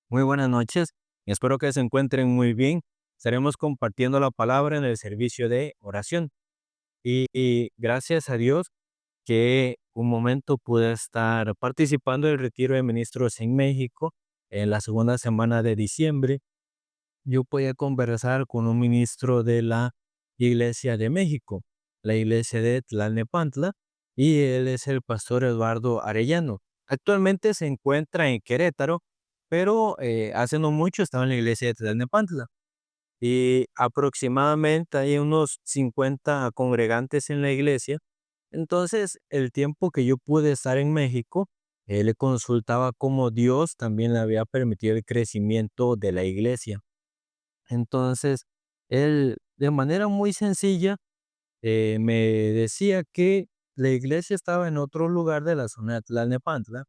Muy buenas noches y espero que se encuentren muy bien. Estaremos compartiendo la palabra en el servicio de oración. Y gracias a Dios que un momento pude estar participando del retiro de ministros en México en la segunda semana de diciembre. Yo podía conversar con un ministro de la Iglesia de México, la Iglesia de Tlalnepantla, y él es el pastor Eduardo Arellano. Actualmente se encuentra en Querétaro, pero hace no mucho estaba en la Iglesia de Tlalnepantla. Y aproximadamente hay unos 50 congregantes en la iglesia. Entonces, el tiempo que yo pude estar en México, él le consultaba cómo Dios también le había permitido el crecimiento de la iglesia. Entonces, él de manera muy sencilla me decía que la iglesia estaba en otro lugar de la zona de Tlalnepantla,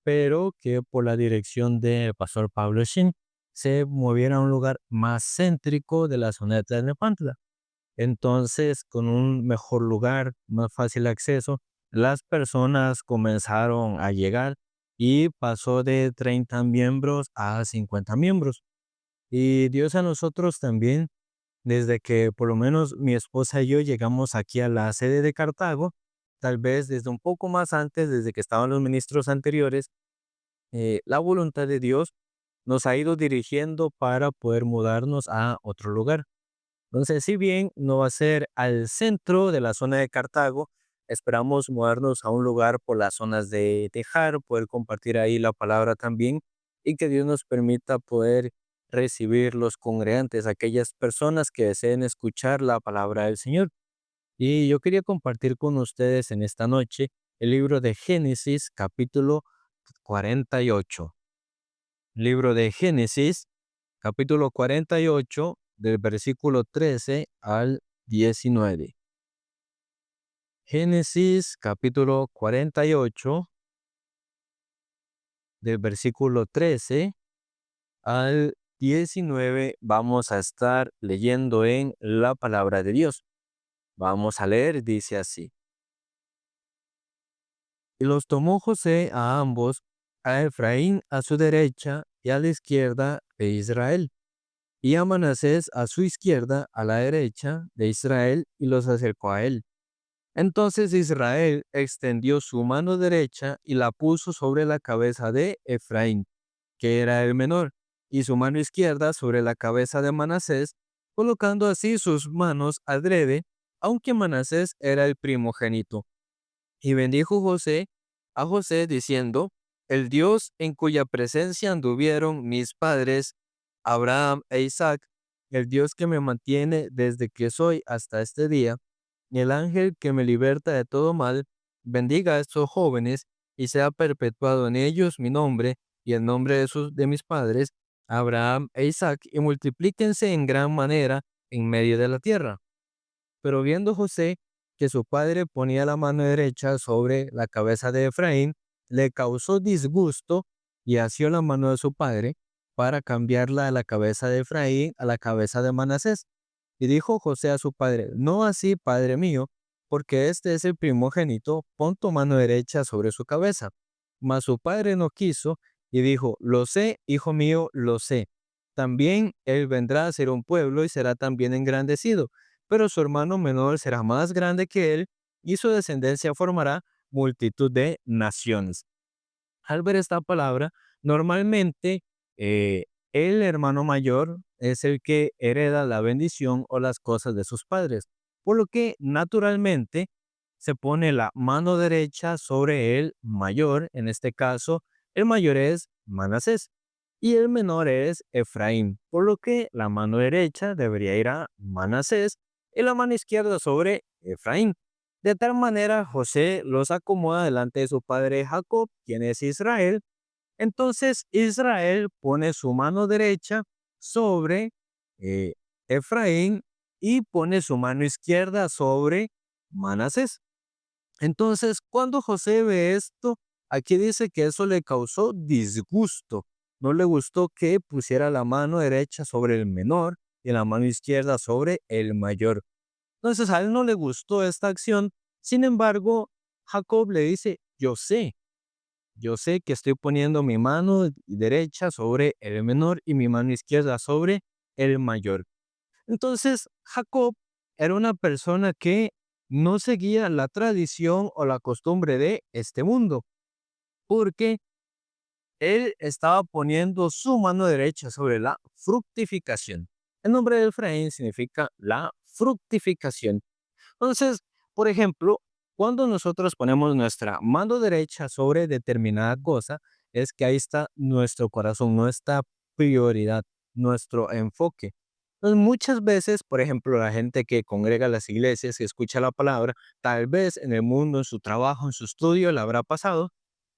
pero que por la dirección del pastor Pablo Shin se moviera a un lugar más céntrico de la zona de Tlalnepantla. Entonces, con un mejor lugar, más fácil acceso, las personas comenzaron a llegar y pasó de 30 miembros a 50 miembros. Y Dios a nosotros también, desde que por lo menos mi esposa y yo llegamos aquí a la sede de Cartago, tal vez desde un poco más antes, desde que estaban los ministros anteriores, la voluntad de Dios nos ha ido dirigiendo para poder mudarnos a otro lugar. Entonces, si bien no va a ser al centro de la zona de Cartago, esperamos mudarnos a un lugar por las zonas de Tejar, poder compartir ahí la palabra también y que Dios nos permita poder recibir los congregantes, aquellas personas que deseen escuchar la palabra del Señor. Y yo quería compartir con ustedes en esta noche el libro de Génesis, capítulo 48. Libro de Génesis, capítulo 48, del versículo 13 al 19. Génesis, capítulo 48, del versículo 13 al 19, vamos a estar leyendo en la palabra de Dios. Vamos a leer, dice así. Y los tomó José a ambos, a Efraín a su derecha y a la izquierda de Israel, y a Manasés a su izquierda, a la derecha de Israel, y los acercó a él. Entonces Israel extendió su mano derecha y la puso sobre la cabeza de Efraín, que era el menor, y su mano izquierda sobre la cabeza de Manasés, colocando así sus manos adrede, aunque Manasés era el primogénito. Y bendijo José a José diciendo, el Dios en cuya presencia anduvieron mis padres, Abraham e Isaac, el Dios que me mantiene desde que soy hasta este día, y el ángel que me liberta de todo mal, bendiga a estos jóvenes y sea perpetuado en ellos mi nombre y el nombre de mis padres, Abraham e Isaac, y multiplíquense en gran manera en medio de la tierra. Pero viendo José que su padre ponía la mano derecha sobre la cabeza de Efraín, le causó disgusto y asió la mano de su padre para cambiarla de la cabeza de Efraín a la cabeza de Manasés. Y dijo José a su padre, no así, padre mío, porque este es el primogénito, pon tu mano derecha sobre su cabeza. Mas su padre no quiso y dijo, lo sé, hijo mío, lo sé. También él vendrá a ser un pueblo y será también engrandecido, pero su hermano menor será más grande que él y su descendencia formará multitud de naciones. Al ver esta palabra, normalmente eh, el hermano mayor es el que hereda la bendición o las cosas de sus padres, por lo que naturalmente se pone la mano derecha sobre el mayor, en este caso el mayor es Manasés y el menor es Efraín, por lo que la mano derecha debería ir a Manasés y la mano izquierda sobre Efraín. De tal manera, José los acomoda delante de su padre Jacob, quien es Israel. Entonces Israel pone su mano derecha sobre eh, Efraín y pone su mano izquierda sobre Manasés. Entonces, cuando José ve esto, aquí dice que eso le causó disgusto. No le gustó que pusiera la mano derecha sobre el menor y la mano izquierda sobre el mayor. Entonces a él no le gustó esta acción. Sin embargo, Jacob le dice, yo sé que estoy poniendo mi mano derecha sobre el menor y mi mano izquierda sobre el mayor. Entonces, Jacob era una persona que no seguía la tradición o la costumbre de este mundo, porque él estaba poniendo su mano derecha sobre la fructificación. El nombre de Efraín significa la fructificación. Entonces, por ejemplo, cuando nosotros ponemos nuestra mano derecha sobre determinada cosa, es que ahí está nuestro corazón, nuestra prioridad, nuestro enfoque. Entonces, muchas veces, por ejemplo, la gente que congrega a las iglesias, que escucha la palabra, tal vez en el mundo, en su trabajo, en su estudio, le habrá pasado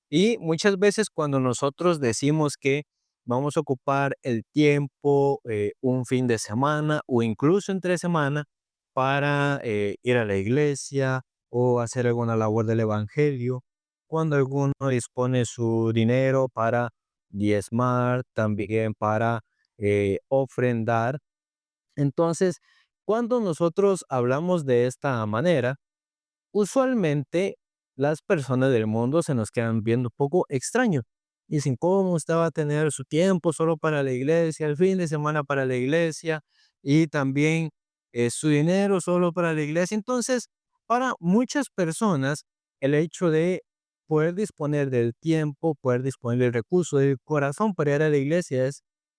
y muchas veces cuando nosotros decimos que vamos a ocupar el tiempo, un fin de semana o incluso entre semana para ir a la iglesia o hacer alguna labor del evangelio, cuando alguno dispone su dinero para diezmar, también para ofrendar. Entonces, cuando nosotros hablamos de esta manera, usualmente las personas del mundo se nos quedan viendo un poco extraño. Dicen, ¿cómo usted va a tener su tiempo solo para la iglesia, el fin de semana para la iglesia y también su dinero solo para la iglesia? Entonces, para muchas personas, el hecho de poder disponer del tiempo, poder disponer del recurso, del corazón para ir a la iglesia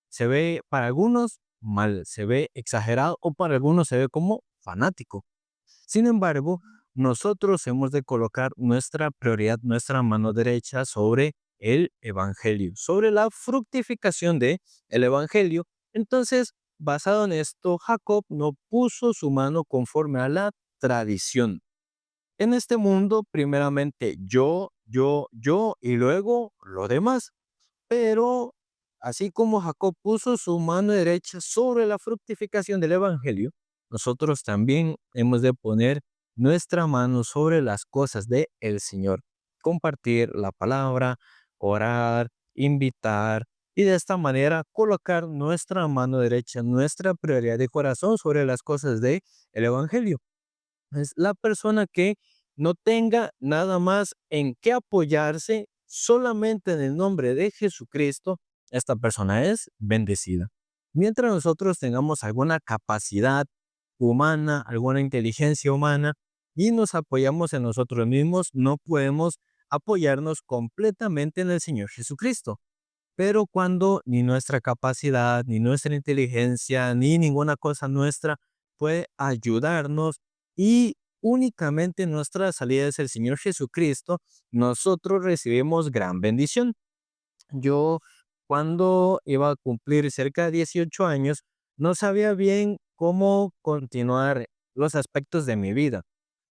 se ve para algunos mal, se ve exagerado o para algunos se ve como fanático. Sin embargo, nosotros hemos de colocar nuestra prioridad, nuestra mano derecha sobre el evangelio, sobre la fructificación de el evangelio. Entonces, basado en esto, Jacob no puso su mano conforme a la tradición. En este mundo, primeramente yo y luego lo demás. Pero así como Jacob puso su mano derecha sobre la fructificación del Evangelio, nosotros también hemos de poner nuestra mano sobre las cosas de el Señor, compartir la palabra, orar, invitar y de esta manera colocar nuestra mano derecha, nuestra prioridad de corazón sobre las cosas de el Evangelio. Es la persona que no tenga nada más en qué apoyarse, solamente en el nombre de Jesucristo, esta persona es bendecida. Mientras nosotros tengamos alguna capacidad humana, alguna inteligencia humana y nos apoyamos en nosotros mismos, no podemos apoyarnos completamente en el Señor Jesucristo. Pero cuando ni nuestra capacidad, ni nuestra inteligencia, ni ninguna cosa nuestra puede ayudarnos y únicamente nuestra salida es el Señor Jesucristo, nosotros recibimos gran bendición. Yo, cuando iba a cumplir cerca de 18 años, no sabía bien cómo continuar los aspectos de mi vida.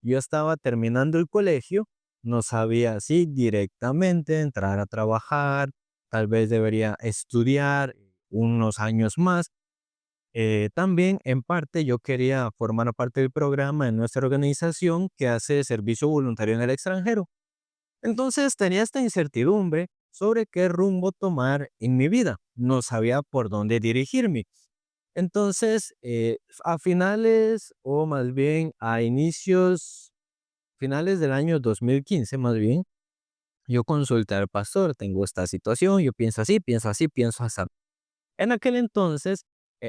Yo estaba terminando el colegio, no sabía si directamente entrar a trabajar, tal vez debería estudiar unos años más. También, en parte, yo quería formar parte del programa en nuestra organización que hace servicio voluntario en el extranjero. Entonces tenía esta incertidumbre sobre qué rumbo tomar en mi vida. No sabía por dónde dirigirme. Entonces, a finales o más bien a inicios, finales del año 2015, más bien, yo consulté al pastor, tengo esta situación, yo pienso así, pienso así, pienso así. En aquel entonces,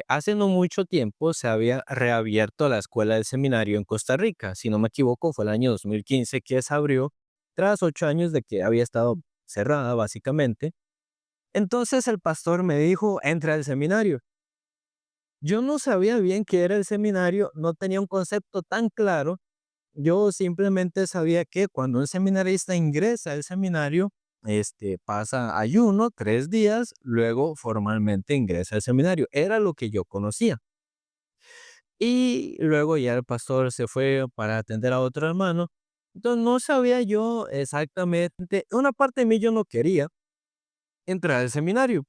hace no mucho tiempo, se había reabierto la escuela del seminario en Costa Rica. Si no me equivoco, fue el año 2015 que se abrió, tras 8 años de que había estado cerrada, básicamente. Entonces el pastor me dijo, entra al seminario. Yo no sabía bien qué era el seminario, no tenía un concepto tan claro. Yo simplemente sabía que cuando un seminarista ingresa al seminario, pasa ayuno 3 días, luego formalmente ingresa al seminario. Era lo que yo conocía. Y luego ya el pastor se fue para atender a otro hermano. Entonces no sabía yo exactamente, una parte de mí yo no quería entrar al seminario,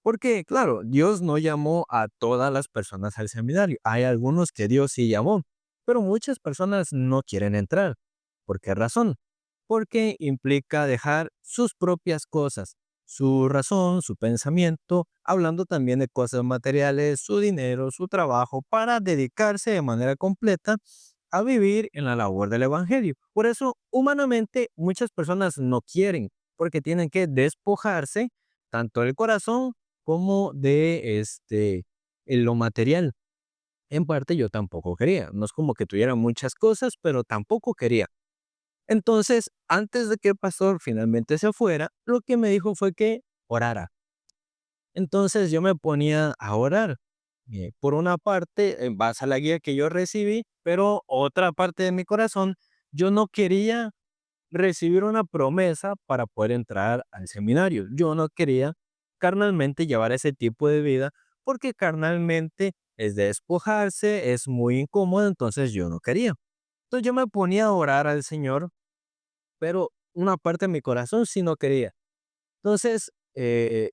porque claro, Dios no llamó a todas las personas al seminario. Hay algunos que Dios sí llamó, pero muchas personas no quieren entrar. ¿Por qué razón? Porque implica dejar sus propias cosas, su razón, su pensamiento, hablando también de cosas materiales, su dinero, su trabajo, para dedicarse de manera completa a vivir en la labor del evangelio. Por eso, humanamente, muchas personas no quieren. porque tienen que despojarse tanto del corazón como de en lo material. En parte yo tampoco quería, no es como que tuviera muchas cosas, pero tampoco quería. Entonces, antes de que el pastor finalmente se fuera, lo que me dijo fue que orara. Entonces yo me ponía a orar, por una parte, en base a la guía que yo recibí, pero otra parte de mi corazón, yo no quería recibir una promesa para poder entrar al seminario. Yo no quería carnalmente llevar ese tipo de vida porque carnalmente es de despojarse, es muy incómodo, entonces yo no quería. Entonces yo me ponía a orar al Señor, pero una parte de mi corazón sí no quería. Entonces,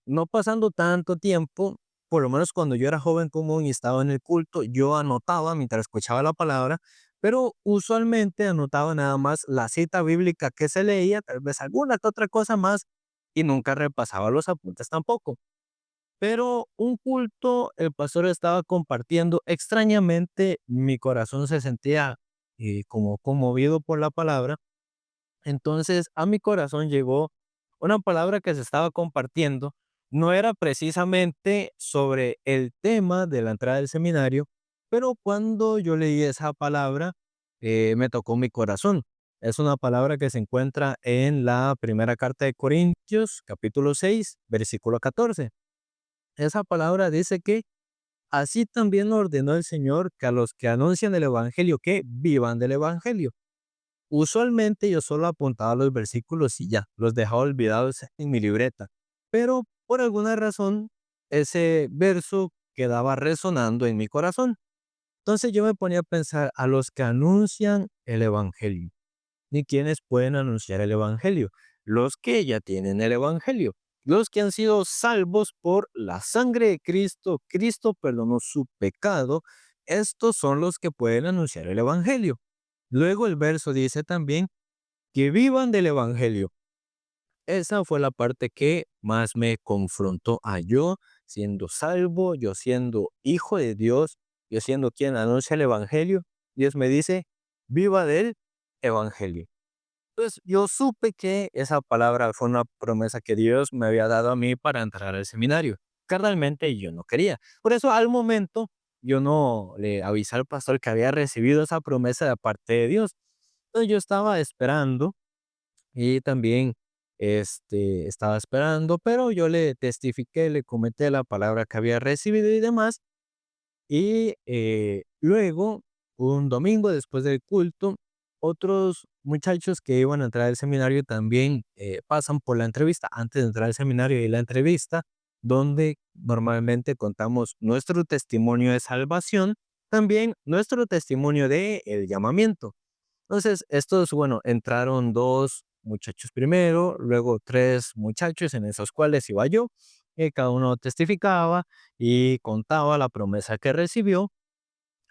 no pasando tanto tiempo, por lo menos cuando yo era joven común y estaba en el culto, yo anotaba mientras escuchaba la palabra, pero usualmente anotaba nada más la cita bíblica que se leía, tal vez alguna que otra cosa más, y nunca repasaba los apuntes tampoco. Pero un culto, el pastor estaba compartiendo, extrañamente mi corazón se sentía como conmovido por la palabra, entonces, a mi corazón llegó una palabra que se estaba compartiendo. No era precisamente sobre el tema de la entrada del seminario, pero cuando yo leí esa palabra, me tocó mi corazón. Es una palabra que se encuentra en la primera carta de Corintios, capítulo 6, versículo 14. Esa palabra dice que así también ordenó el Señor que a los que anuncian el Evangelio, que vivan del Evangelio. Usualmente yo solo apuntaba los versículos y ya, los dejaba olvidados en mi libreta, pero por alguna razón ese verso quedaba resonando en mi corazón. Entonces yo me ponía a pensar a los que anuncian el Evangelio. ¿Ni quienes pueden anunciar el Evangelio? Los que ya tienen el Evangelio, los que han sido salvos por la sangre de Cristo, Cristo perdonó su pecado, estos son los que pueden anunciar el Evangelio. Luego el verso dice también que vivan del evangelio. Esa fue la parte que más me confrontó a yo siendo salvo, yo siendo hijo de Dios, yo siendo quien anuncia el evangelio. Dios me dice, viva del evangelio. Entonces yo supe que esa palabra fue una promesa que Dios me había dado a mí para entrar al seminario. Carnalmente yo no quería. Por eso al momento yo no le avisé al pastor que había recibido esa promesa de parte de Dios. Entonces yo estaba esperando y también estaba esperando, pero yo le testifiqué, le comenté la palabra que había recibido y demás. Y luego, un domingo después del culto, otros muchachos que iban a entrar al seminario también pasan por la entrevista, antes de entrar al seminario y la entrevista, donde normalmente contamos nuestro testimonio de salvación, también nuestro testimonio de el llamamiento. Entonces, estos, bueno, entraron 2 muchachos primero, luego 3 muchachos en esos cuales iba yo, cada uno testificaba y contaba la promesa que recibió.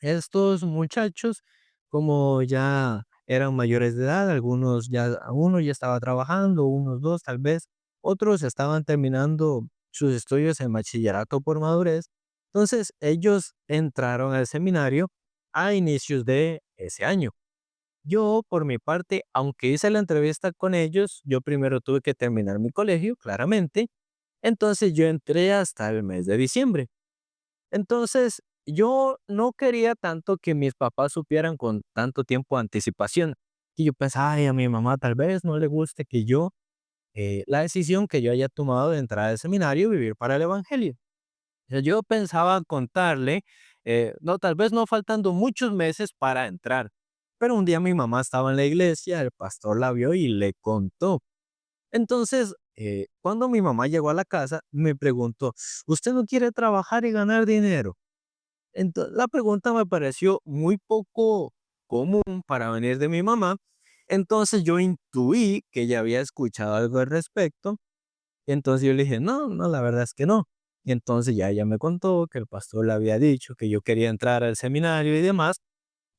Estos muchachos, como ya eran mayores de edad, algunos ya uno ya estaba trabajando, unos 2 tal vez, otros estaban terminando sus estudios en bachillerato por madurez. Entonces, ellos entraron al seminario a inicios de ese año. Yo, por mi parte, aunque hice la entrevista con ellos, yo primero tuve que terminar mi colegio, claramente. Entonces yo entré hasta el mes de diciembre. Entonces yo no quería tanto que mis papás supieran con tanto tiempo de anticipación. Y yo pensaba, ay, a mi mamá tal vez no le guste que yo, la decisión que yo haya tomado de entrar al seminario y vivir para el Evangelio. O sea, yo pensaba contarle, no, tal vez no faltando muchos meses para entrar, pero un día mi mamá estaba en la iglesia, el pastor la vio y le contó. Entonces, cuando mi mamá llegó a la casa, me preguntó, ¿usted no quiere trabajar y ganar dinero? Entonces, la pregunta me pareció muy poco común para venir de mi mamá. Entonces yo intuí que ella había escuchado algo al respecto, entonces yo le dije, no, no, la verdad es que no. Y entonces ya ella me contó que el pastor le había dicho que yo quería entrar al seminario y demás,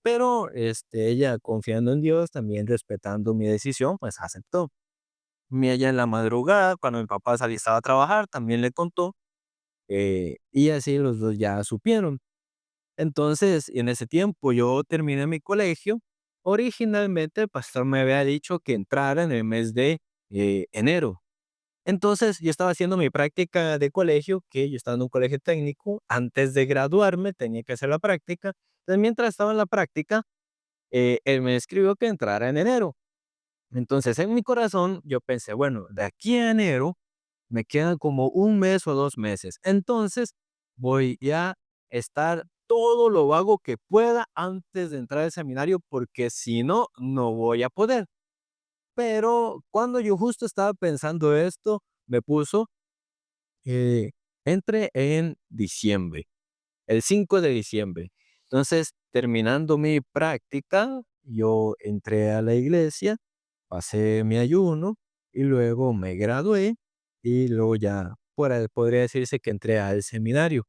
pero ella confiando en Dios, también respetando mi decisión, pues aceptó. Y ella en la madrugada, cuando mi papá salía estaba a trabajar, también le contó, y así los dos ya supieron. Entonces, en ese tiempo yo terminé mi colegio. Originalmente el pastor me había dicho que entrara en el mes de enero. Entonces, yo estaba haciendo mi práctica de colegio, que yo estaba en un colegio técnico, antes de graduarme tenía que hacer la práctica. Entonces, mientras estaba en la práctica, él me escribió que entrara en enero. Entonces, en mi corazón, yo pensé, bueno, de aquí a enero me quedan como un mes o 2 meses. Entonces, voy a estar todo lo vago que pueda antes de entrar al seminario, porque si no, no voy a poder. Pero cuando yo justo estaba pensando esto, me puso, eh, entre en diciembre, el 5 de diciembre. Entonces, terminando mi práctica, yo entré a la iglesia, pasé mi ayuno y luego me gradué y luego ya podría decirse que entré al seminario.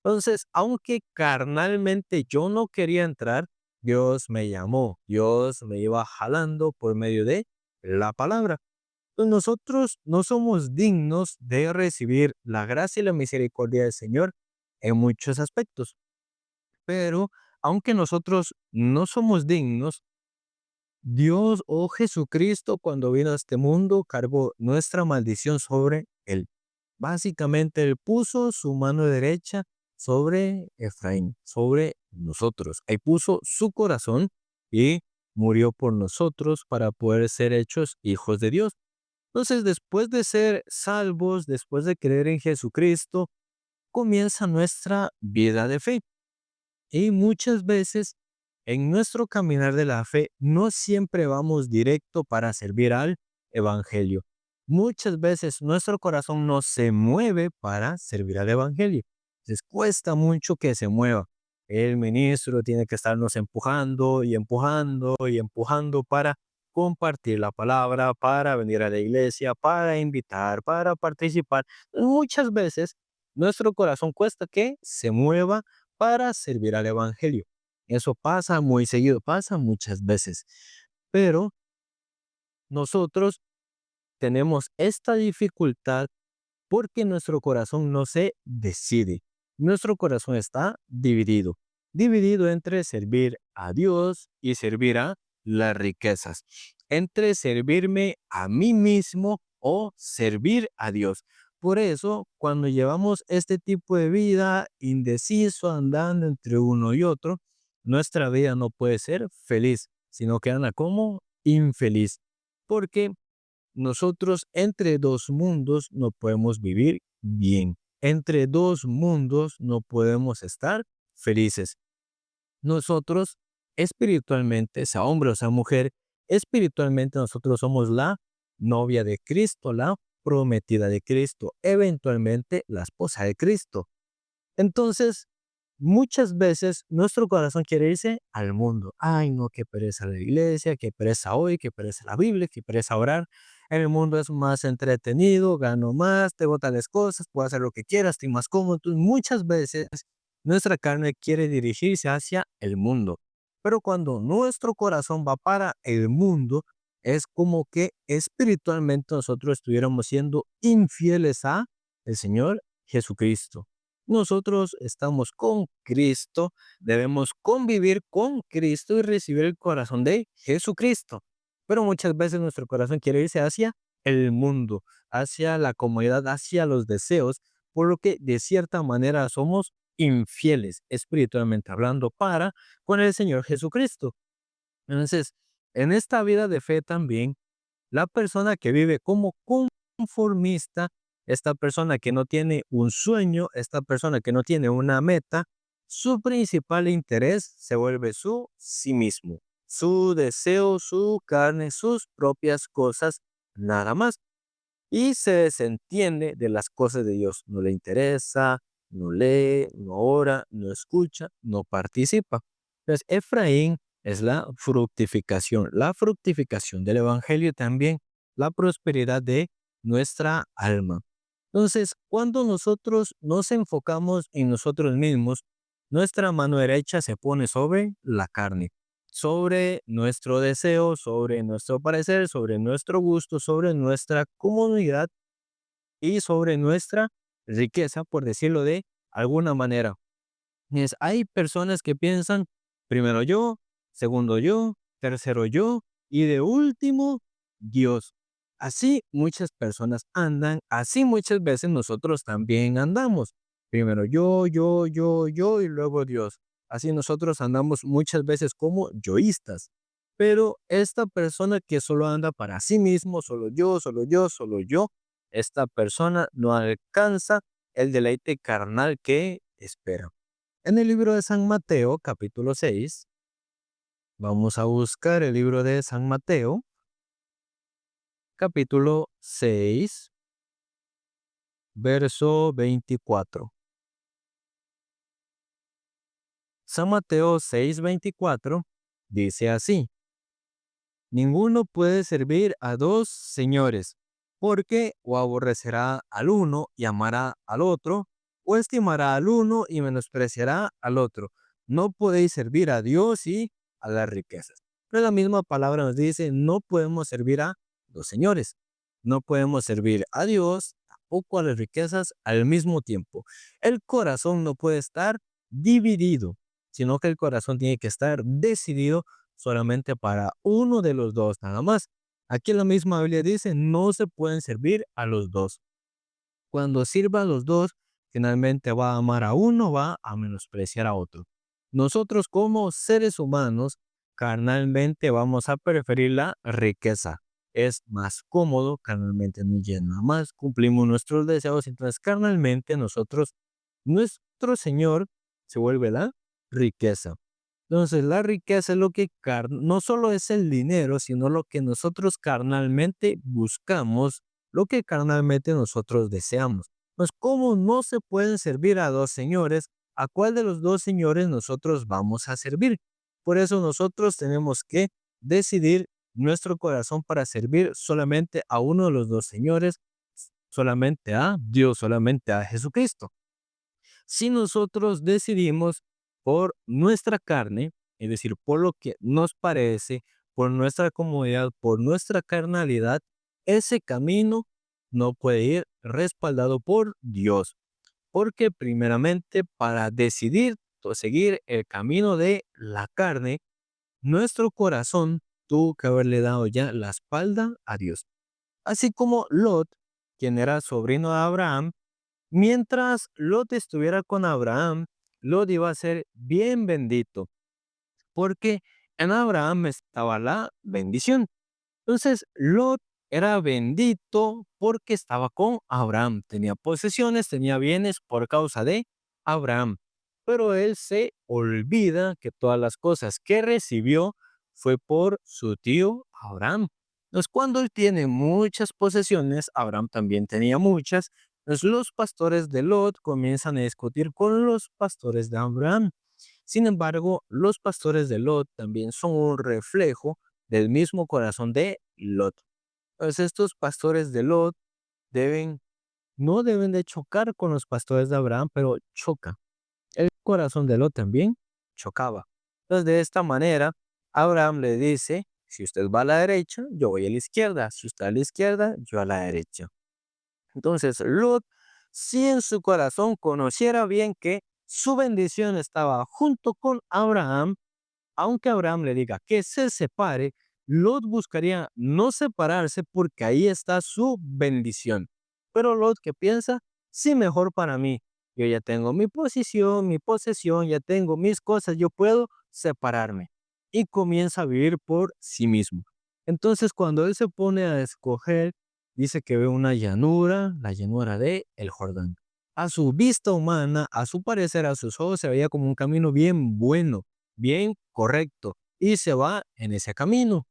Entonces, aunque carnalmente yo no quería entrar, Dios me llamó, Dios me iba jalando por medio de la palabra. Pues nosotros no somos dignos de recibir la gracia y la misericordia del Señor en muchos aspectos, pero aunque nosotros no somos dignos, Dios o Jesucristo cuando vino a este mundo cargó nuestra maldición sobre él. Básicamente él puso su mano derecha sobre Efraín, sobre nosotros. Ahí puso su corazón y murió por nosotros para poder ser hechos hijos de Dios. Entonces, después de ser salvos, después de creer en Jesucristo, comienza nuestra vida de fe. Y muchas veces en nuestro caminar de la fe no siempre vamos directo para servir al Evangelio. Muchas veces nuestro corazón no se mueve para servir al Evangelio. Les cuesta mucho que se mueva. El ministro tiene que estarnos empujando y empujando y empujando para compartir la palabra, para venir a la iglesia, para invitar, para participar. Muchas veces nuestro corazón cuesta que se mueva para servir al Evangelio. Eso pasa muy seguido, pasa muchas veces. Pero nosotros tenemos esta dificultad porque nuestro corazón no se decide. Nuestro corazón está dividido, dividido entre servir a Dios y servir a las riquezas, entre servirme a mí mismo o servir a Dios. Por eso, cuando llevamos este tipo de vida indeciso, andando entre uno y otro, nuestra vida no puede ser feliz, sino que anda como infeliz. Porque nosotros entre dos mundos no podemos vivir bien. Entre dos mundos no podemos estar felices. Nosotros espiritualmente, sea hombre o sea mujer, espiritualmente nosotros somos la novia de Cristo, la prometida de Cristo, eventualmente la esposa de Cristo. Entonces, muchas veces nuestro corazón quiere irse al mundo. Ay, no, qué pereza la iglesia, qué pereza hoy, qué pereza la Biblia, qué pereza orar. En el mundo es más entretenido, gano más, tengo tales cosas, puedo hacer lo que quiera, estoy más cómodo. Entonces, muchas veces nuestra carne quiere dirigirse hacia el mundo. Pero cuando nuestro corazón va para el mundo, es como que espiritualmente nosotros estuviéramos siendo infieles a el Señor Jesucristo. Nosotros estamos con Cristo, debemos convivir con Cristo y recibir el corazón de Jesucristo. Pero muchas veces nuestro corazón quiere irse hacia el mundo, hacia la comodidad, hacia los deseos, por lo que de cierta manera somos infieles, espiritualmente hablando, para con el Señor Jesucristo. Entonces, en esta vida de fe también, la persona que vive como conformista, esta persona que no tiene un sueño, esta persona que no tiene una meta, su principal interés se vuelve su sí mismo, su deseo, su carne, sus propias cosas, nada más. Y se desentiende de las cosas de Dios. No le interesa, no lee, no ora, no escucha, no participa. Entonces, Efraín es la fructificación del Evangelio también, la prosperidad de nuestra alma. Entonces, cuando nosotros nos enfocamos en nosotros mismos, nuestra mano derecha se pone sobre la carne, sobre nuestro deseo, sobre nuestro parecer, sobre nuestro gusto, sobre nuestra comodidad y sobre nuestra riqueza, por decirlo de alguna manera. Hay personas que piensan primero yo, segundo yo, tercero yo y de último Dios. Así muchas personas andan, así muchas veces nosotros también andamos. Primero yo y luego Dios. Así nosotros andamos muchas veces como yoístas. Pero esta persona que solo anda para sí mismo, solo yo, esta persona no alcanza el deleite carnal que espera. En el libro de San Mateo, capítulo 6, vamos a buscar el libro de San Mateo, capítulo 6, verso 24. San Mateo 6:24 dice así: ninguno puede servir a dos señores, porque o aborrecerá al uno y amará al otro, o estimará al uno y menospreciará al otro. No podéis servir a Dios y a las riquezas. Pero la misma palabra nos dice, no podemos servir a dos señores. No podemos servir a Dios, tampoco a las riquezas al mismo tiempo. El corazón no puede estar dividido, sino que el corazón tiene que estar decidido solamente para uno de los dos, nada más. Aquí en la misma Biblia dice, no se pueden servir a los dos. Cuando sirva a los dos, finalmente va a amar a uno, va a menospreciar a otro. Nosotros como seres humanos, carnalmente vamos a preferir la riqueza. Es más cómodo, carnalmente nos llena más, cumplimos nuestros deseos, entonces carnalmente nosotros, nuestro Señor se vuelve la riqueza. Entonces, la riqueza es lo que no solo es el dinero, sino lo que nosotros carnalmente buscamos, lo que carnalmente nosotros deseamos. Pues, ¿cómo no se pueden servir a dos señores? ¿A cuál de los dos señores nosotros vamos a servir? Por eso nosotros tenemos que decidir nuestro corazón para servir solamente a uno de los dos señores, solamente a Dios, solamente a Jesucristo. Si nosotros decidimos por nuestra carne, es decir, por lo que nos parece, por nuestra comodidad, por nuestra carnalidad, ese camino no puede ir respaldado por Dios. Porque primeramente para decidir o seguir el camino de la carne, nuestro corazón tuvo que haberle dado ya la espalda a Dios. Así como Lot, quien era sobrino de Abraham, mientras Lot estuviera con Abraham, Lot iba a ser bien bendito, porque en Abraham estaba la bendición. Entonces, Lot era bendito porque estaba con Abraham, tenía posesiones, tenía bienes por causa de Abraham. Pero él se olvida que todas las cosas que recibió fue por su tío Abraham. Entonces, cuando él tiene muchas posesiones, Abraham también tenía muchas. Entonces, los pastores de Lot comienzan a discutir con los pastores de Abraham. Sin embargo, los pastores de Lot también son un reflejo del mismo corazón de Lot. Entonces, estos pastores de Lot deben, no deben de chocar con los pastores de Abraham, pero choca. El corazón de Lot también chocaba. Entonces, de esta manera, Abraham le dice, si usted va a la derecha, yo voy a la izquierda. Si usted a la izquierda, yo a la derecha. Entonces, Lot, si en su corazón conociera bien que su bendición estaba junto con Abraham, aunque Abraham le diga que se separe, Lot buscaría no separarse porque ahí está su bendición. Pero Lot, ¿qué piensa? Sí, mejor para mí. Yo ya tengo mi posición, mi posesión, ya tengo mis cosas, yo puedo separarme. Y comienza a vivir por sí mismo. Entonces, cuando él se pone a escoger, dice que ve una llanura, la llanura de el Jordán. A su vista humana, a su parecer, a sus ojos, se veía como un camino bien bueno, bien correcto, y se va en ese camino.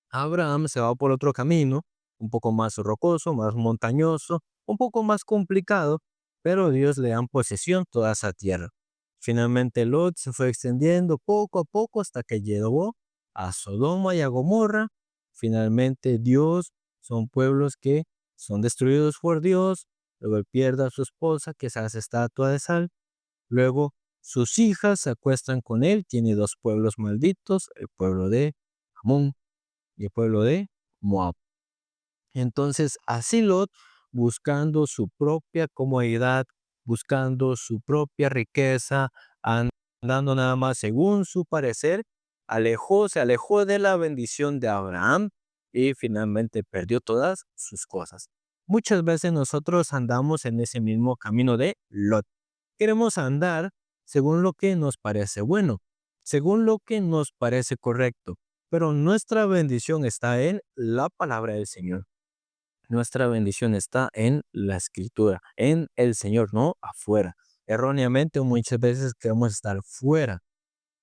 Abraham se va por otro camino, un poco más rocoso, más montañoso, un poco más complicado, pero Dios le da en posesión toda esa tierra. Finalmente Lot se fue extendiendo poco a poco hasta que llegó a Sodoma y a Gomorra. Finalmente Dios son pueblos que son destruidos por Dios, luego él pierde a su esposa que se hace estatua de sal. Luego sus hijas se acuestan con él, tiene dos pueblos malditos, el pueblo de Amón y el pueblo de Moab. Entonces así Lot, buscando su propia comodidad, buscando su propia riqueza, andando nada más según su parecer, se alejó de la bendición de Abraham y finalmente perdió todas sus cosas. Muchas veces nosotros andamos en ese mismo camino de Lot. Queremos andar según lo que nos parece bueno, según lo que nos parece correcto, pero nuestra bendición está en la palabra del Señor. Nuestra bendición está en la escritura, en el Señor, no afuera. Erróneamente muchas veces queremos estar fuera,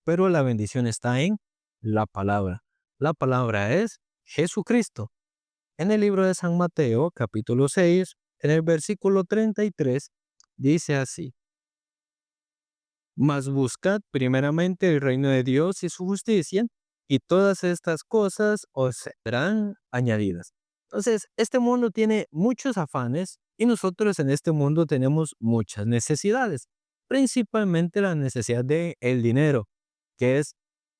pero la bendición está en la palabra. La palabra es Jesucristo. En el libro de San Mateo, capítulo 6, en el versículo 33, dice así: Mas buscad primeramente el reino de Dios y su justicia, y todas estas cosas os serán añadidas. Entonces, este mundo tiene muchos afanes y nosotros en este mundo tenemos muchas necesidades, principalmente la necesidad de el dinero, que es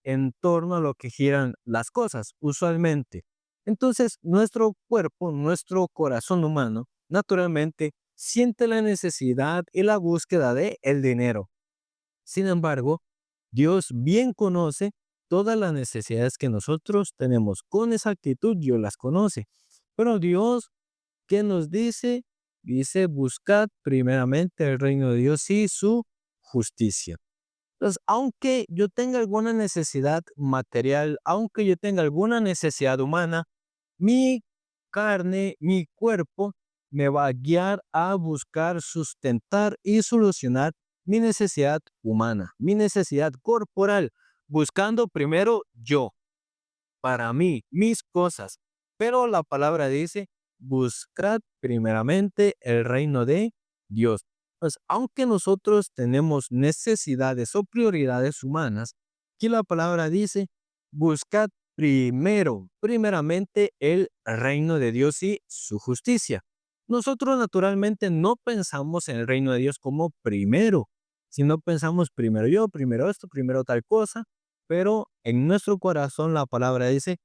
en torno a lo que giran las cosas, usualmente. Entonces, nuestro cuerpo, nuestro corazón humano, naturalmente, siente la necesidad y la búsqueda de el dinero. Sin embargo, Dios bien conoce todas las necesidades que nosotros tenemos. Con exactitud Dios las conoce. Pero Dios, ¿qué nos dice? Dice, buscad primeramente el reino de Dios y su justicia. Entonces, aunque yo tenga alguna necesidad material, aunque yo tenga alguna necesidad humana, mi carne, mi cuerpo me va a guiar a buscar sustentar y solucionar mi necesidad humana, mi necesidad corporal, buscando primero yo, para mí, mis cosas. Pero la palabra dice, buscad primeramente el reino de Dios. Pues aunque nosotros tenemos necesidades o prioridades humanas, aquí la palabra dice, buscad primeramente el reino de Dios y su justicia. Nosotros naturalmente no pensamos en el reino de Dios como primero, sino pensamos primero yo, primero esto, primero tal cosa, pero en nuestro corazón la palabra dice,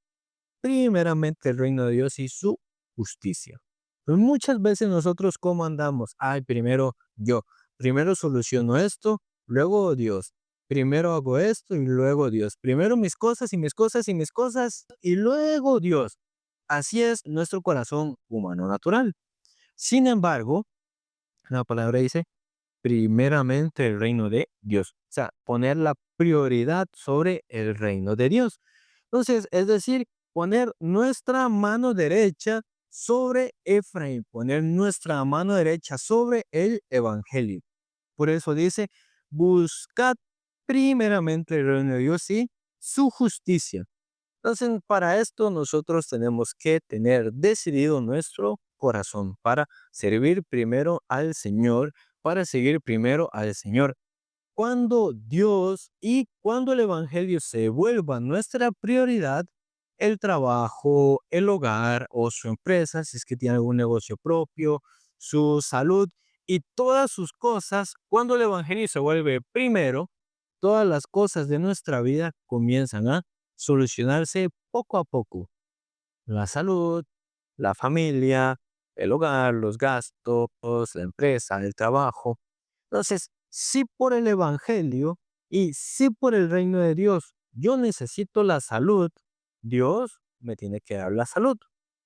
primeramente el reino de Dios y su justicia. Pues muchas veces nosotros cómo andamos, ay, primero yo, primero soluciono esto, luego Dios, primero hago esto y luego Dios, primero mis cosas y mis cosas y mis cosas y luego Dios. Así es nuestro corazón humano natural. Sin embargo, la palabra dice, primeramente el reino de Dios. O sea, poner la prioridad sobre el reino de Dios. Entonces, es decir, poner nuestra mano derecha sobre Efraín, poner nuestra mano derecha sobre el Evangelio. Por eso dice, buscad primeramente el reino de Dios y su justicia. Entonces, para esto nosotros tenemos que tener decidido nuestro corazón para servir primero al Señor, para seguir primero al Señor. Cuando Dios y cuando el Evangelio se vuelva nuestra prioridad, el trabajo, el hogar o su empresa, si es que tiene algún negocio propio, su salud y todas sus cosas, cuando el Evangelio se vuelve primero, todas las cosas de nuestra vida comienzan a solucionarse poco a poco. La salud, la familia, el hogar, los gastos, la empresa, el trabajo. Entonces, si por el Evangelio y si por el reino de Dios yo necesito la salud, Dios me tiene que dar la salud.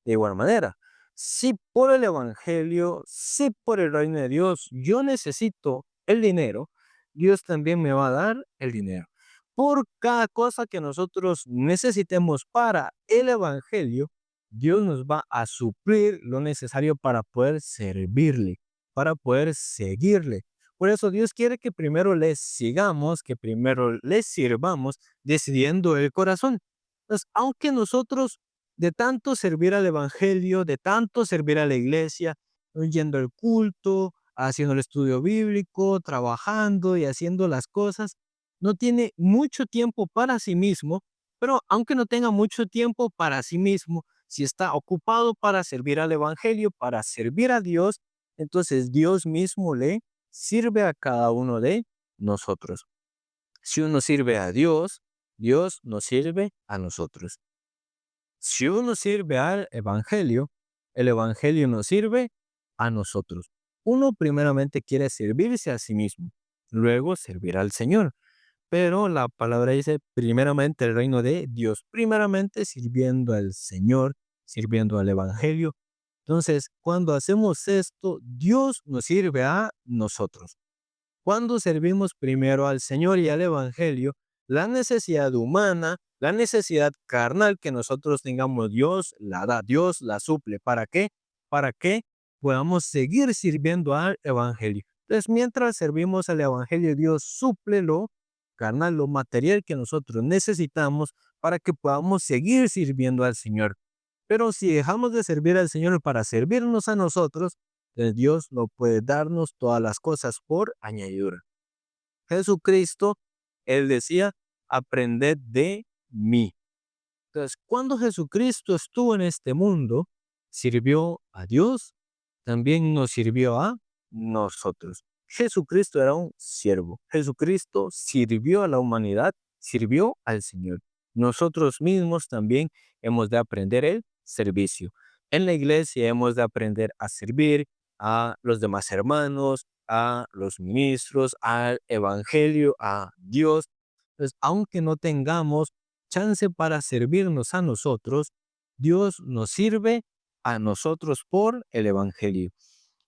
De igual manera, si por el Evangelio, si por el reino de Dios yo necesito el dinero, Dios también me va a dar el dinero. Por cada cosa que nosotros necesitemos para el Evangelio, Dios nos va a suplir lo necesario para poder servirle, para poder seguirle. Por eso Dios quiere que primero le sigamos, que primero le sirvamos, decidiendo el corazón. Entonces, aunque nosotros de tanto servir al Evangelio, de tanto servir a la iglesia, yendo al culto, haciendo el estudio bíblico, trabajando y haciendo las cosas, no tiene mucho tiempo para sí mismo, pero aunque no tenga mucho tiempo para sí mismo, si está ocupado para servir al Evangelio, para servir a Dios, entonces Dios mismo le sirve a cada uno de nosotros. Si uno sirve a Dios, Dios nos sirve a nosotros. Si uno sirve al Evangelio, el Evangelio nos sirve a nosotros. Uno primeramente quiere servirse a sí mismo, luego servir al Señor. Pero la palabra dice primeramente el reino de Dios, primeramente sirviendo al Señor sirviendo al Evangelio. Entonces, cuando hacemos esto, Dios nos sirve a nosotros. Cuando servimos primero al Señor y al Evangelio, la necesidad humana, la necesidad carnal que nosotros tengamos, Dios la da, Dios la suple. ¿Para qué? Para que podamos seguir sirviendo al Evangelio. Entonces, mientras servimos al Evangelio, Dios suple lo carnal, lo material que nosotros necesitamos para que podamos seguir sirviendo al Señor. Pero si dejamos de servir al Señor para servirnos a nosotros, Dios no puede darnos todas las cosas por añadidura. Jesucristo, Él decía, aprended de mí. Entonces, cuando Jesucristo estuvo en este mundo, sirvió a Dios, también nos sirvió a nosotros. Jesucristo era un siervo. Jesucristo sirvió a la humanidad, sirvió al Señor. Nosotros mismos también hemos de aprender el servicio. En la iglesia hemos de aprender a servir a los demás hermanos, a los ministros, al evangelio, a Dios. Entonces, aunque no tengamos chance para servirnos a nosotros, Dios nos sirve a nosotros por el evangelio.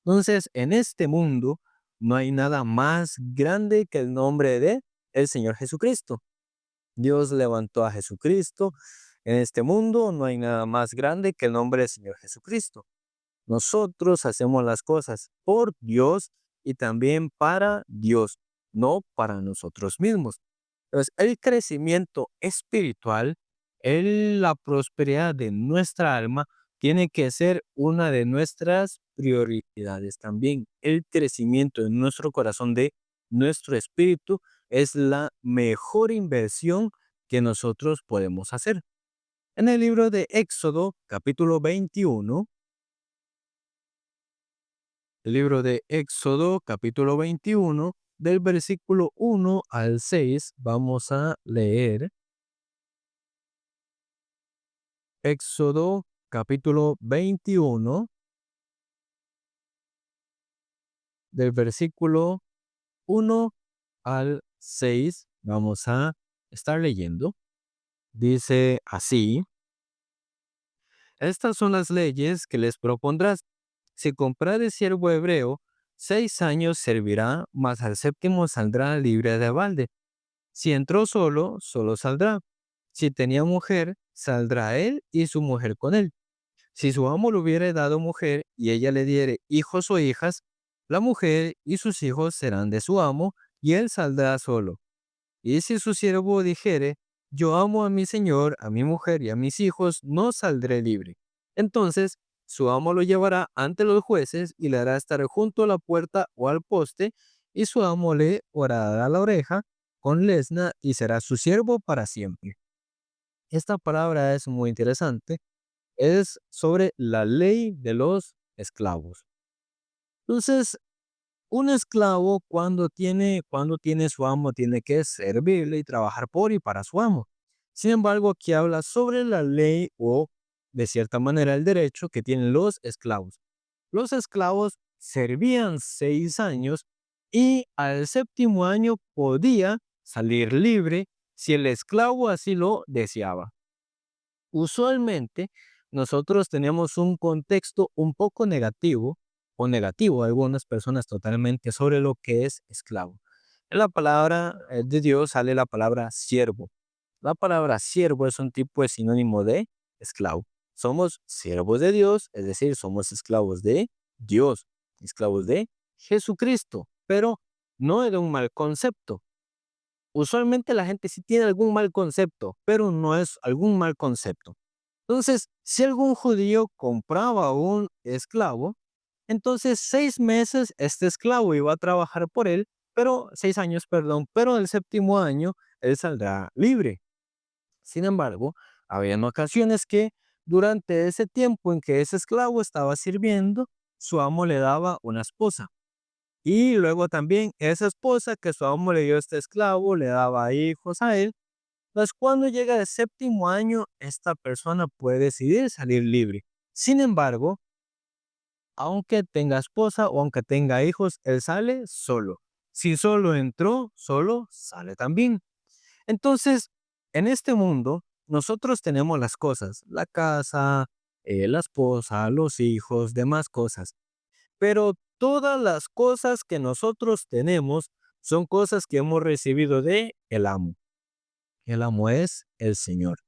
Entonces, en este mundo no hay nada más grande que el nombre de el Señor Jesucristo. Dios levantó a Jesucristo. En este mundo no hay nada más grande que el nombre del Señor Jesucristo. Nosotros hacemos las cosas por Dios y también para Dios, no para nosotros mismos. Entonces, el crecimiento espiritual, la prosperidad de nuestra alma, tiene que ser una de nuestras prioridades. También el crecimiento en nuestro corazón, de nuestro espíritu, es la mejor inversión que nosotros podemos hacer. En el libro de Éxodo, capítulo 21, el libro de Éxodo, capítulo 21, del versículo 1 al 6, vamos a leer Éxodo, capítulo 21, del versículo 1 al 6, vamos a estar leyendo. Dice así: estas son las leyes que les propondrás. Si comprare siervo hebreo, 6 años servirá, mas al séptimo saldrá libre de balde. Si entró solo, solo saldrá. Si tenía mujer, saldrá él y su mujer con él. Si su amo le hubiere dado mujer y ella le diere hijos o hijas, la mujer y sus hijos serán de su amo y él saldrá solo. Y si su siervo dijere, yo amo a mi señor, a mi mujer y a mis hijos, no saldré libre. Entonces su amo lo llevará ante los jueces y le hará estar junto a la puerta o al poste, y su amo le horará la oreja con lesna y será su siervo para siempre. Esta palabra es muy interesante. Es sobre la ley de los esclavos. Entonces, un esclavo cuando tiene su amo, tiene que servirle y trabajar por y para su amo. Sin embargo, aquí habla sobre la ley o, de cierta manera, el derecho que tienen los esclavos. Los esclavos servían 6 años y al séptimo año podía salir libre si el esclavo así lo deseaba. Usualmente, nosotros tenemos un contexto un poco negativo, o negativo, algunas personas totalmente, sobre lo que es esclavo. En la palabra de Dios sale la palabra siervo. La palabra siervo es un tipo de sinónimo de esclavo. Somos siervos de Dios, es decir, somos esclavos de Dios, esclavos de Jesucristo, pero no era un mal concepto. Usualmente la gente sí tiene algún mal concepto, pero no es algún mal concepto. Entonces, si algún judío compraba un esclavo, entonces 6 meses este esclavo iba a trabajar por él, pero 6 años, perdón, pero el séptimo año él saldrá libre. Sin embargo, habían ocasiones que durante ese tiempo en que ese esclavo estaba sirviendo, su amo le daba una esposa. Y luego también esa esposa que su amo le dio a este esclavo le daba hijos a él. Entonces, cuando llega el séptimo año, esta persona puede decidir salir libre. Sin embargo, aunque tenga esposa o aunque tenga hijos, él sale solo. Si solo entró, solo sale también. Entonces, en este mundo, nosotros tenemos las cosas, la casa, la esposa, los hijos, demás cosas. Pero todas las cosas que nosotros tenemos son cosas que hemos recibido de el amo. El amo es el Señor.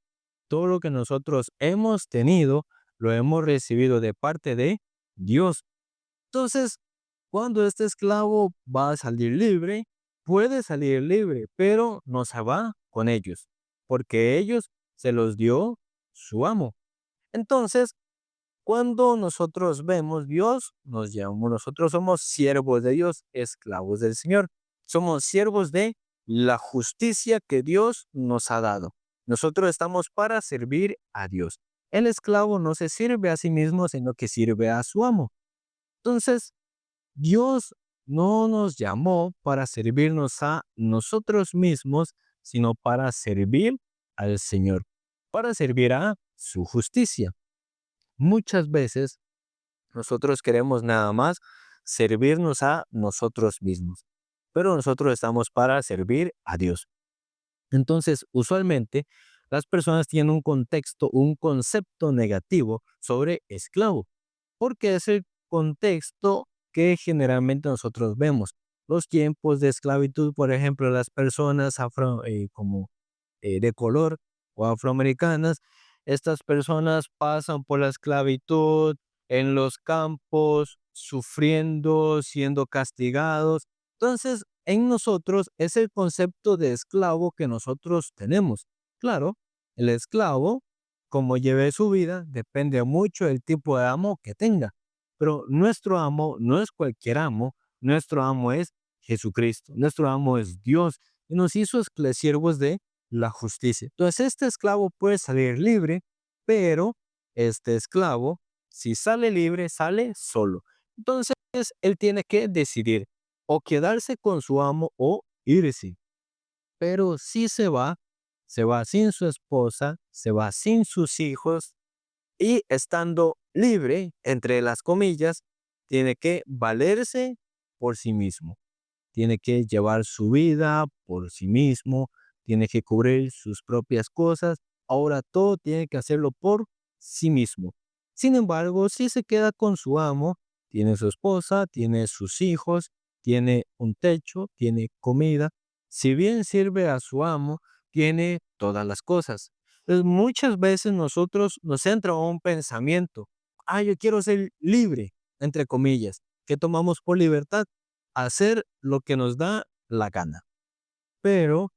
Todo lo que nosotros hemos tenido, lo hemos recibido de parte de Dios. Entonces, cuando este esclavo va a salir libre, puede salir libre, pero no se va con ellos, porque ellos se los dio su amo. Entonces, cuando nosotros vemos Dios, nos llamamos, nosotros somos siervos de Dios, esclavos del Señor. Somos siervos de la justicia que Dios nos ha dado. Nosotros estamos para servir a Dios. El esclavo no se sirve a sí mismo, sino que sirve a su amo. Entonces, Dios no nos llamó para servirnos a nosotros mismos, sino para servir al Señor, para servir a su justicia. Muchas veces nosotros queremos nada más servirnos a nosotros mismos, pero nosotros estamos para servir a Dios. Entonces, usualmente, las personas tienen un contexto, un concepto negativo sobre esclavo, porque es el contexto que generalmente nosotros vemos. Los tiempos de esclavitud, por ejemplo, las personas como de color o afroamericanas, estas personas pasan por la esclavitud en los campos, sufriendo, siendo castigados. Entonces, en nosotros es el concepto de esclavo que nosotros tenemos. Claro, el esclavo, como lleve su vida, depende mucho del tipo de amo que tenga. Pero nuestro amo no es cualquier amo, nuestro amo es Jesucristo, nuestro amo es Dios y nos hizo siervos de la justicia. Entonces, este esclavo puede salir libre, pero este esclavo, si sale libre, sale solo. Entonces, él tiene que decidir o quedarse con su amo o irse. Pero si se va sin su esposa, se va sin sus hijos y estando libre, entre las comillas, tiene que valerse por sí mismo. Tiene que llevar su vida por sí mismo, tiene que cubrir sus propias cosas, ahora todo tiene que hacerlo por sí mismo. Sin embargo, si se queda con su amo, tiene su esposa, tiene sus hijos, tiene un techo, tiene comida, si bien sirve a su amo, tiene todas las cosas. Entonces, muchas veces nosotros nos entra un pensamiento, yo quiero ser libre, entre comillas, ¿qué tomamos por libertad? Hacer lo que nos da la gana. Pero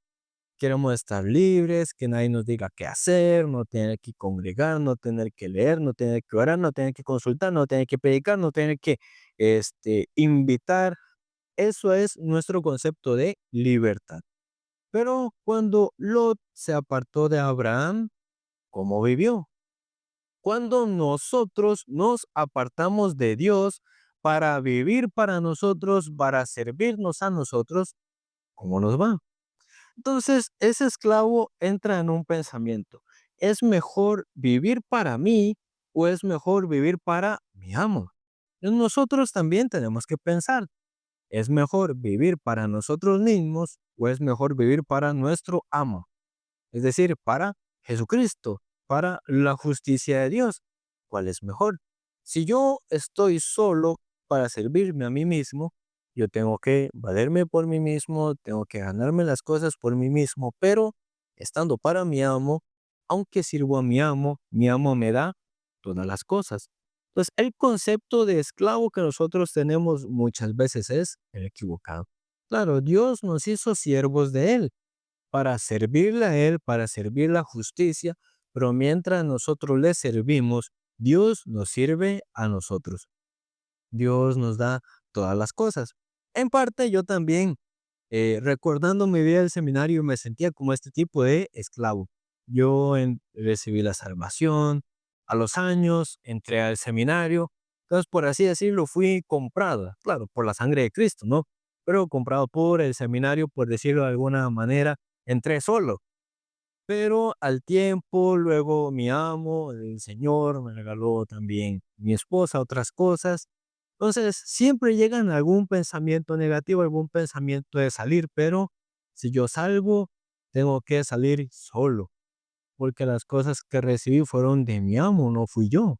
queremos estar libres, que nadie nos diga qué hacer, no tener que congregar, no tener que leer, no tener que orar, no tener que consultar, no tener que predicar, no tener que invitar. Eso es nuestro concepto de libertad. Pero cuando Lot se apartó de Abraham, ¿cómo vivió? Cuando nosotros nos apartamos de Dios para vivir para nosotros, para servirnos a nosotros, ¿cómo nos va? Entonces, ese esclavo entra en un pensamiento. ¿Es mejor vivir para mí o es mejor vivir para mi amo? Nosotros también tenemos que pensar, ¿es mejor vivir para nosotros mismos o es mejor vivir para nuestro amo? Es decir, para Jesucristo, para la justicia de Dios. ¿Cuál es mejor? Si yo estoy solo para servirme a mí mismo, yo tengo que valerme por mí mismo, tengo que ganarme las cosas por mí mismo, pero estando para mi amo, aunque sirvo a mi amo me da todas las cosas. Entonces, el concepto de esclavo que nosotros tenemos muchas veces es el equivocado. Claro, Dios nos hizo siervos de Él para servirle a Él, para servir la justicia, pero mientras nosotros le servimos, Dios nos sirve a nosotros. Dios nos da todas las cosas. En parte yo también, recordando mi vida del seminario, me sentía como este tipo de esclavo. Recibí la salvación, a los años entré al seminario, entonces por así decirlo fui comprado, claro, por la sangre de Cristo, ¿no? Pero comprado por el seminario, por decirlo de alguna manera, entré solo. Pero al tiempo, luego mi amo, el Señor, me regaló también mi esposa, otras cosas. Entonces, siempre llegan algún pensamiento negativo, algún pensamiento de salir, pero si yo salgo, tengo que salir solo, porque las cosas que recibí fueron de mi amo, no fui yo.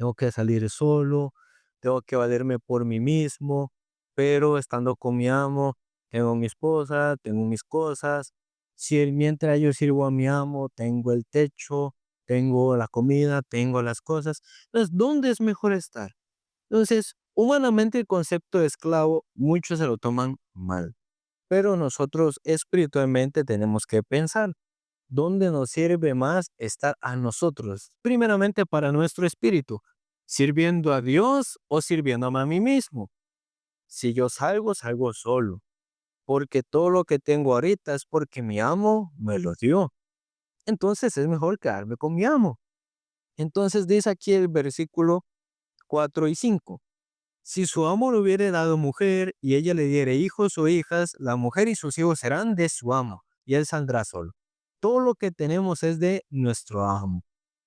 tengo que salir solo, tengo que valerme por mí mismo, pero estando con mi amo, tengo mi esposa, tengo mis cosas. Si mientras yo sirvo a mi amo, tengo el techo, tengo la comida, tengo las cosas. Entonces, ¿dónde es mejor estar? Entonces, humanamente el concepto de esclavo, muchos se lo toman mal, pero nosotros espiritualmente tenemos que pensar, ¿dónde nos sirve más estar a nosotros? Primeramente para nuestro espíritu, sirviendo a Dios o sirviéndome a mí mismo. Si yo salgo, salgo solo, porque todo lo que tengo ahorita es porque mi amo me lo dio. Entonces es mejor quedarme con mi amo. Entonces dice aquí el versículo 4 y 5. Si su amo le hubiere dado mujer y ella le diere hijos o hijas, la mujer y sus hijos serán de su amo y él saldrá solo. Todo lo que tenemos es de nuestro amo.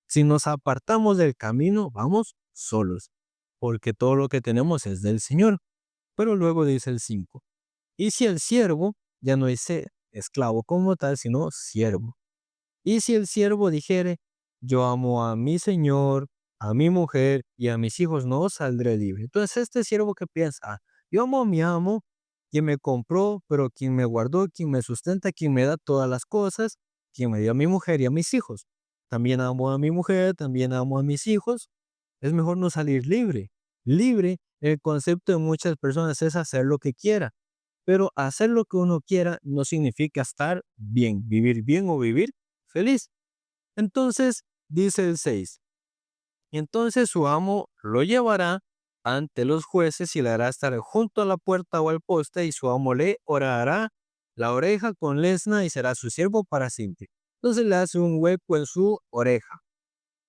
Si nos apartamos del camino, vamos solos, porque todo lo que tenemos es del Señor. Pero luego dice el 5. Y si el siervo ya no es esclavo como tal, sino siervo. Y si el siervo dijere, yo amo a mi señor, a mi mujer y a mis hijos, no saldré libre. Entonces este siervo que piensa, yo amo a mi amo, quien me compró, pero quien me guardó, quien me sustenta, quien me da todas las cosas, quien me dio a mi mujer y a mis hijos. También amo a mi mujer, también amo a mis hijos. Es mejor no salir libre. Libre, el concepto de muchas personas es hacer lo que quiera, pero hacer lo que uno quiera no significa estar bien o vivir feliz. Entonces, dice el 6, entonces su amo lo llevará ante los jueces y le hará estar junto a la puerta o al poste y su amo le orará la oreja con lesna y será su siervo para siempre. Entonces le hace un hueco en su oreja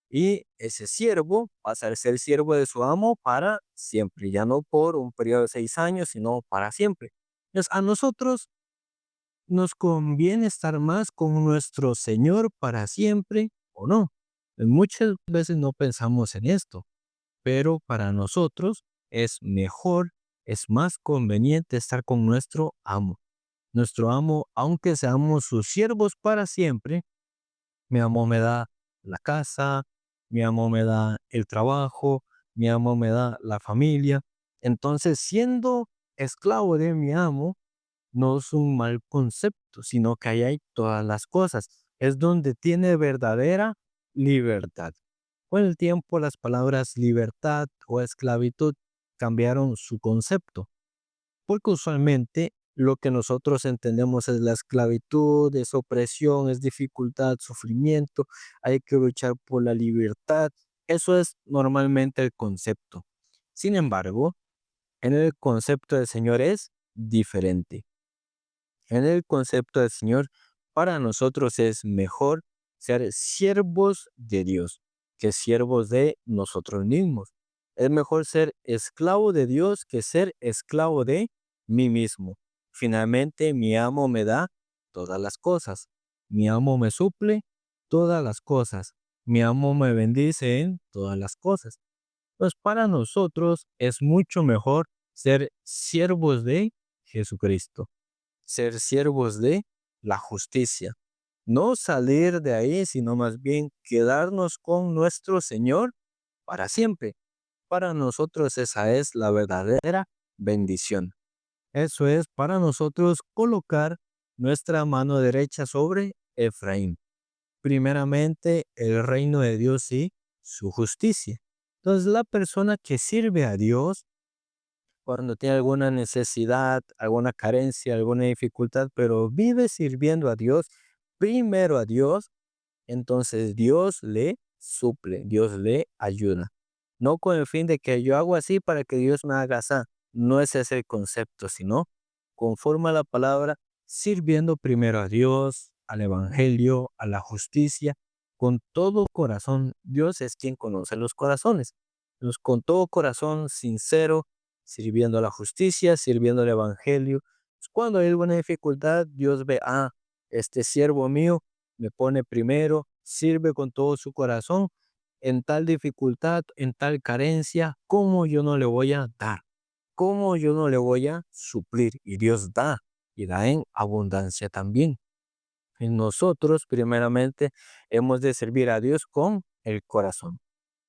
y ese siervo pasa a ser siervo de su amo para siempre, ya no por un periodo de 6 años, sino para siempre. Entonces, a nosotros nos conviene estar más con nuestro Señor para siempre o no. Muchas veces no pensamos en esto, pero para nosotros es mejor, es más conveniente estar con nuestro amo. Nuestro amo, aunque seamos sus siervos para siempre, mi amo me da la casa, mi amo me da el trabajo, mi amo me da la familia. Entonces, siendo esclavo de mi amo, no es un mal concepto, sino que ahí hay todas las cosas. Es donde tiene verdadera libertad. Con el tiempo, las palabras libertad o esclavitud cambiaron su concepto, porque usualmente lo que nosotros entendemos es la esclavitud, es opresión, es dificultad, sufrimiento, hay que luchar por la libertad. Eso es normalmente el concepto. Sin embargo, en el concepto del Señor es diferente. En el concepto del Señor, para nosotros es mejor ser siervos de Dios que siervos de nosotros mismos. Es mejor ser esclavo de Dios que ser esclavo de mí mismo. Finalmente, mi amo me da todas las cosas. Mi amo me suple todas las cosas. Mi amo me bendice en todas las cosas. Pues para nosotros es mucho mejor ser siervos de Jesucristo, ser siervos de la justicia. No salir de ahí, sino más bien quedarnos con nuestro Señor para siempre. Para nosotros esa es la verdadera bendición. Eso es para nosotros colocar nuestra mano derecha sobre Efraín. Primeramente, el reino de Dios y su justicia. Entonces, la persona que sirve a Dios cuando tiene alguna necesidad, alguna carencia, alguna dificultad, pero vive sirviendo a Dios, primero a Dios, entonces Dios le suple, Dios le ayuda. No con el fin de que yo hago así para que Dios me haga así. No es ese el concepto, sino conforme a la palabra, sirviendo primero a Dios, al Evangelio, a la justicia, con todo corazón. Dios es quien conoce los corazones. Entonces, con todo corazón sincero, sirviendo a la justicia, sirviendo al Evangelio. Cuando hay alguna dificultad, Dios ve, este siervo mío me pone primero, sirve con todo su corazón, en tal dificultad, en tal carencia, ¿cómo yo no le voy a dar? ¿Cómo yo no le voy a suplir? Y Dios da, y da en abundancia también. Y nosotros, primeramente, hemos de servir a Dios con el corazón.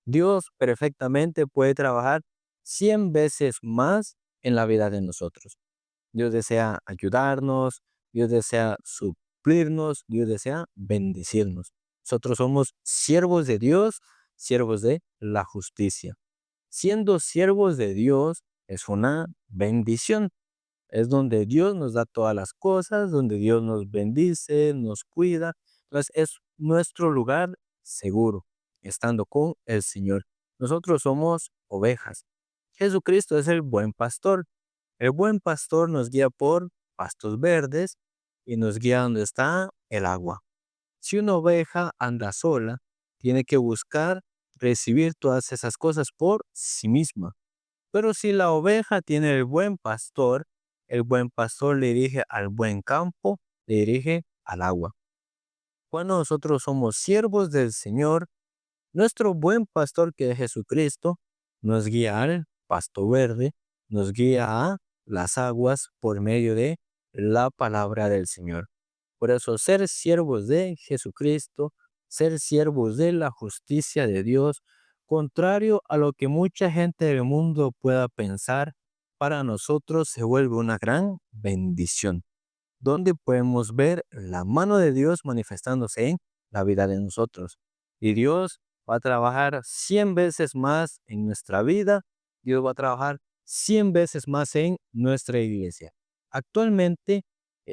Dios perfectamente puede trabajar 100 veces más en la vida de nosotros. Dios desea ayudarnos, Dios desea suplirnos, Dios desea bendecirnos. Nosotros somos siervos de Dios, siervos de la justicia. Siendo siervos de Dios es una bendición. Es donde Dios nos da todas las cosas, donde Dios nos bendice, nos cuida. Entonces es nuestro lugar seguro, estando con el Señor. Nosotros somos ovejas. Jesucristo es el buen pastor. El buen pastor nos guía por pastos verdes y nos guía donde está el agua. Si una oveja anda sola, tiene que buscar recibir todas esas cosas por sí misma. Pero si la oveja tiene el buen pastor le dirige al buen campo, le dirige al agua. Cuando nosotros somos siervos del Señor, nuestro buen pastor que es Jesucristo, nos guía al pasto verde, nos guía a las aguas por medio de la palabra del Señor. Por eso ser siervos de Jesucristo, ser siervos de la justicia de Dios, contrario a lo que mucha gente del mundo pueda pensar, para nosotros se vuelve una gran bendición, donde podemos ver la mano de Dios manifestándose en la vida de nosotros. Y Dios va a trabajar 100 veces más en nuestra vida, Dios va a trabajar 100 veces más en nuestra iglesia. Actualmente,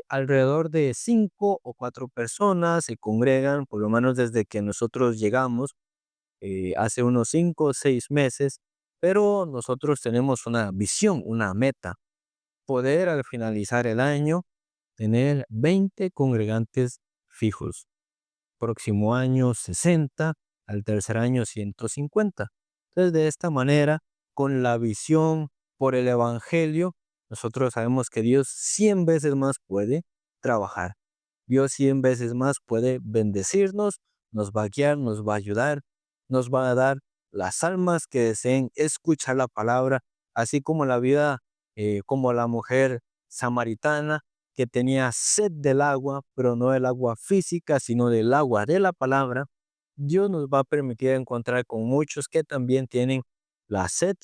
alrededor de 5 o 4 personas se congregan, por lo menos desde que nosotros llegamos, hace unos 5 o 6 meses, pero nosotros tenemos una visión, una meta, poder al finalizar el año tener 20 congregantes fijos. Próximo año 60, al tercer año 150. Entonces, de esta manera, con la visión por el Evangelio, nosotros sabemos que Dios 100 veces más puede trabajar. Dios 100 veces más puede bendecirnos, nos va a guiar, nos va a ayudar, nos va a dar las almas que deseen escuchar la palabra, así como la vida, como la mujer samaritana que tenía sed del agua, pero no del agua física, sino del agua de la palabra. Dios nos va a permitir encontrar con muchos que también tienen la sed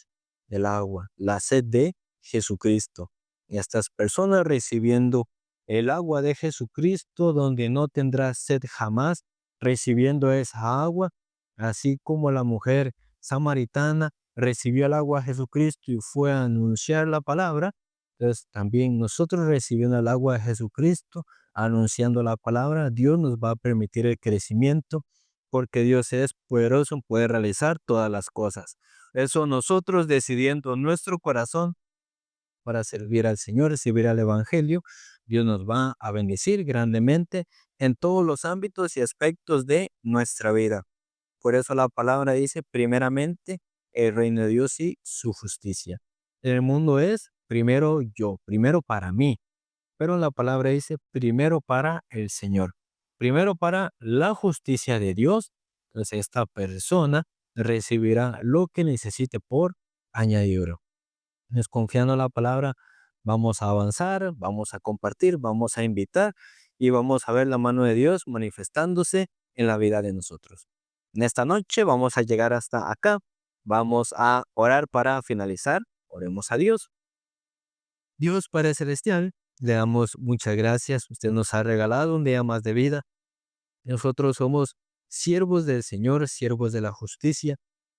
del agua, la sed de Jesucristo. Y estas personas recibiendo el agua de Jesucristo, donde no tendrá sed jamás, recibiendo esa agua, así como la mujer samaritana recibió el agua de Jesucristo y fue a anunciar la palabra. Entonces, también nosotros recibiendo el agua de Jesucristo, anunciando la palabra, Dios nos va a permitir el crecimiento, porque Dios es poderoso, puede realizar todas las cosas. Eso nosotros decidiendo nuestro corazón para servir al Señor, servir al Evangelio, Dios nos va a bendecir grandemente en todos los ámbitos y aspectos de nuestra vida. Por eso la palabra dice, primeramente, el reino de Dios y su justicia. El mundo es primero yo, primero para mí, pero la palabra dice primero para el Señor, primero para la justicia de Dios. Entonces esta persona recibirá lo que necesite por añadidura. Es confiando en la palabra, vamos a avanzar, vamos a compartir, vamos a invitar y vamos a ver la mano de Dios manifestándose en la vida de nosotros. En esta noche vamos a llegar hasta acá. Vamos a orar para finalizar. Oremos a Dios. Dios Padre Celestial, le damos muchas gracias. Usted nos ha regalado un día más de vida. Nosotros somos siervos del Señor, siervos de la justicia.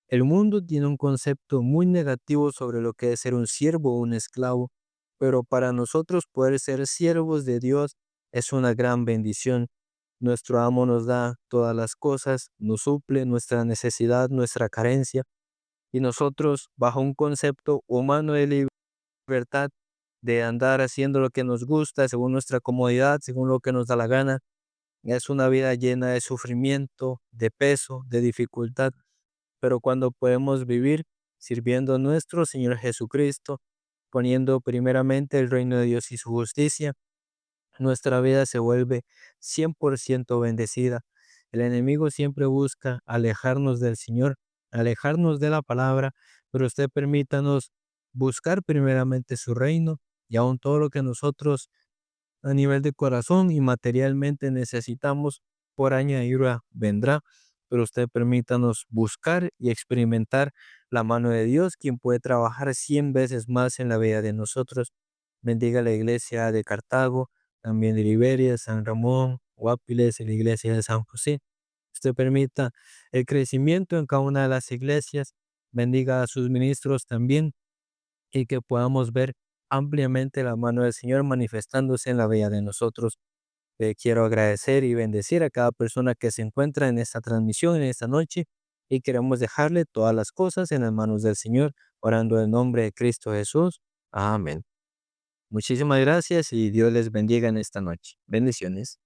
El mundo tiene un concepto muy negativo sobre lo que es ser un siervo o un esclavo, pero para nosotros poder ser siervos de Dios es una gran bendición. Nuestro amo nos da todas las cosas, nos suple nuestra necesidad, nuestra carencia, y nosotros, bajo un concepto humano de libertad, de andar haciendo lo que nos gusta, según nuestra comodidad, según lo que nos da la gana, es una vida llena de sufrimiento, de peso, de dificultad, pero cuando podemos vivir sirviendo a nuestro Señor Jesucristo, poniendo primeramente el reino de Dios y su justicia, nuestra vida se vuelve 100% bendecida. El enemigo siempre busca alejarnos del Señor, alejarnos de la palabra, pero usted permítanos buscar primeramente su reino y aun todo lo que nosotros a nivel de corazón y materialmente necesitamos, por añadidura vendrá. pero usted permítanos buscar y experimentar la mano de Dios, quien puede trabajar 100 veces más en la vida de nosotros. Bendiga la iglesia de Cartago, también de Liberia, San Ramón, Guapiles y la iglesia de San José. Usted permita el crecimiento en cada una de las iglesias, bendiga a sus ministros también y que podamos ver ampliamente la mano del Señor manifestándose en la vida de nosotros. Quiero agradecer y bendecir a cada persona que se encuentra en esta transmisión en esta noche y queremos dejarle todas las cosas en las manos del Señor, orando en el nombre de Cristo Jesús. Amén. Muchísimas gracias y Dios les bendiga en esta noche. Bendiciones.